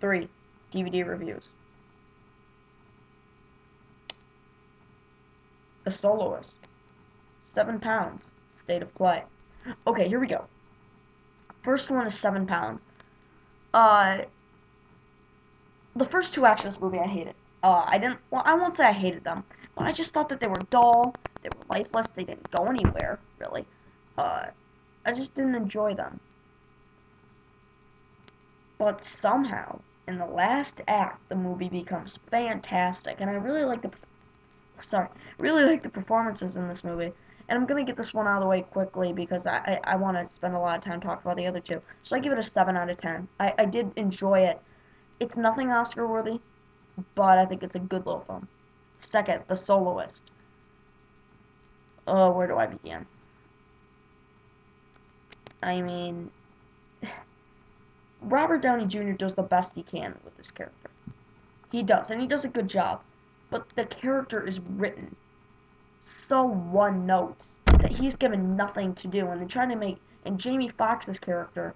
3. DVD reviews. The Soloist. 7 pounds. State of play. Okay, here we go. First one is 7 pounds. Uh, the first 2 acts of this movie I hated. I won't say I hated them, but I just thought that they were dull, they were lifeless, they didn't go anywhere, really. Uh, I just didn't enjoy them. But somehow, in the last act, the movie becomes fantastic, and I really like the performances in this movie. And I'm gonna get this one out of the way quickly because I want to spend a lot of time talking about the other two. So I give it a 7 out of 10. I did enjoy it. It's nothing Oscar worthy, but I think it's a good little film. Second, The Soloist. Where do I begin? I mean, Robert Downey Jr. does the best he can with this character. He does, and he does a good job. But the character is written so one note that he's given nothing to do, and they're trying to make. And Jamie Foxx's character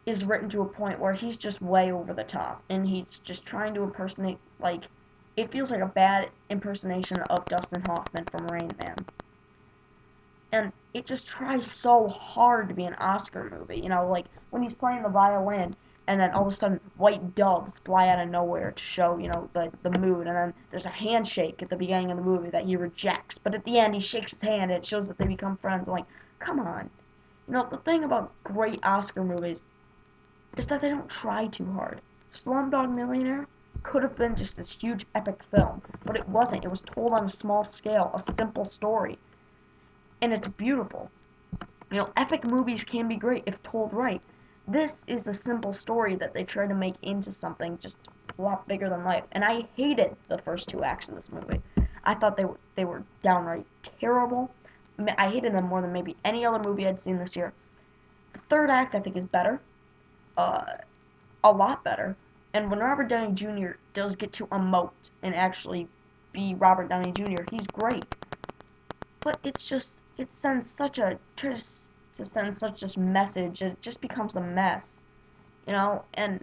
is written to a point where he's just way over the top, and he's just trying to impersonate, like, it feels like a bad impersonation of Dustin Hoffman from Rain Man. And it just tries so hard to be an Oscar movie, like when he's playing the violin, and then all of a sudden white doves fly out of nowhere to show, the mood, and then there's a handshake at the beginning of the movie that he rejects, but at the end he shakes his hand and it shows that they become friends. I'm like, come on. The thing about great Oscar movies is that they don't try too hard. Slumdog Millionaire could have been just this huge epic film, but it wasn't. It was told on a small scale, a simple story, and it's beautiful. Epic movies can be great if told right. This is a simple story that they try to make into something just a lot bigger than life, and I hated the first 2 acts of this movie. I thought they were downright terrible. I hated them more than maybe any other movie I'd seen this year. The third act I think is better. Uh, a lot better. And when Robert Downey Jr. does get to emote and actually be Robert Downey Jr., he's great. But it sends such a tries to send such this message, it just becomes a mess, And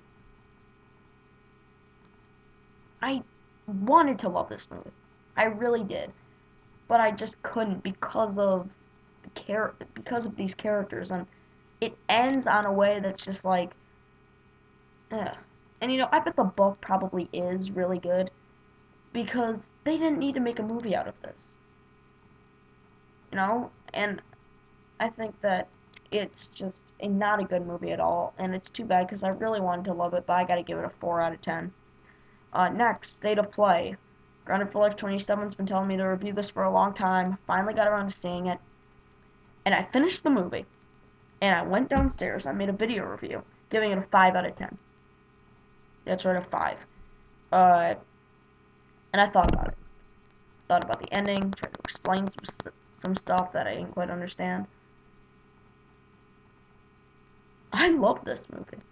I wanted to love this movie, I really did, but I just couldn't because of these characters, and it ends on a way that's just like, ugh. And I bet the book probably is really good because they didn't need to make a movie out of this, and I think that it's just not a good movie at all, and it's too bad because I really wanted to love it, but I gotta give it a 4 out of 10. Next, State of Play. Grounded for Life 27's been telling me to review this for a long time. Finally got around to seeing it, and I finished the movie, and I went downstairs. I made a video review, giving it a 5 out of 10. That's right, a 5. Uh, and I thought about it. Thought about the ending, tried to explain some stuff that I didn't quite understand. I love this movie.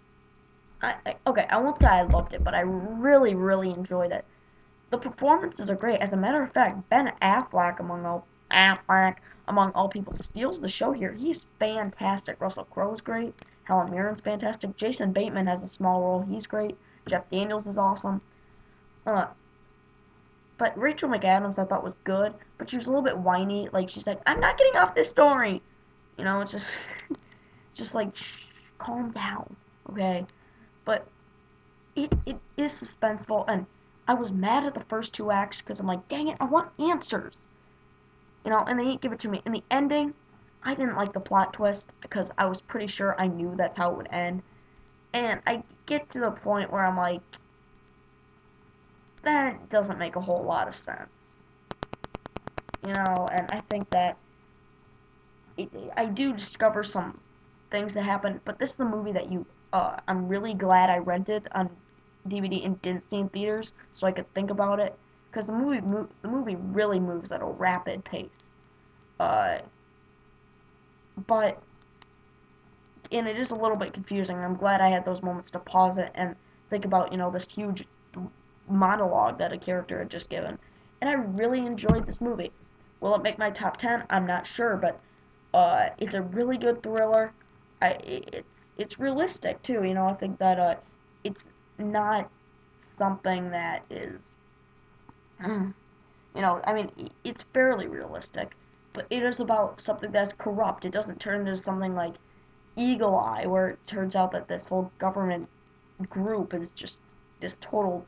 Okay, I won't say I loved it, but I really, really enjoyed it. The performances are great. As a matter of fact, Ben Affleck, among all people, steals the show here. He's fantastic. Russell Crowe's great. Helen Mirren's fantastic. Jason Bateman has a small role. He's great. Jeff Daniels is awesome. But Rachel McAdams I thought was good, but she was a little bit whiny. Like, she's like, I'm not getting off this story. It's just, just like, calm down, okay? But it is suspenseful, and I was mad at the first 2 acts because I'm like, dang it, I want answers. And they didn't give it to me. In the ending, I didn't like the plot twist because I was pretty sure I knew that's how it would end. And I get to the point where I'm like, that doesn't make a whole lot of sense. And I think that I do discover some things that happen, but this is a movie that I'm really glad I rented on DVD and didn't see in theaters so I could think about it, because the movie really moves at a rapid pace. Uh, but and it is a little bit confusing. I'm glad I had those moments to pause it and think about this huge monologue that a character had just given, and I really enjoyed this movie. Will it make my top 10? I'm not sure, but it's a really good thriller. It's realistic too. I think that it's not something that is, I mean, it's fairly realistic, but it is about something that's corrupt. It doesn't turn into something like Eagle Eye, where it turns out that this whole government group is just this total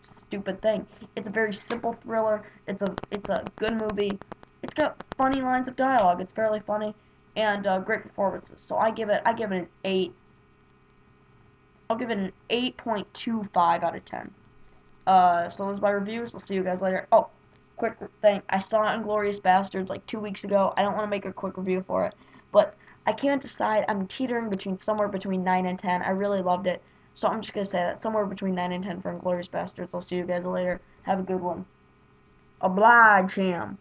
stupid thing. It's a very simple thriller. It's a good movie. It's got funny lines of dialogue. It's fairly funny, and great performances. So I give it an 8. I'll give it an 8.25 out of 10. So those are my reviews. I'll see you guys later. Oh, quick thing. I saw Inglourious Basterds like 2 weeks ago. I don't want to make a quick review for it, but I can't decide. I'm teetering between somewhere between 9 and 10. I really loved it. So I'm just going to say that. Somewhere between 9 and 10 for Inglourious Basterds. I'll see you guys later. Have a good one. Oblige him.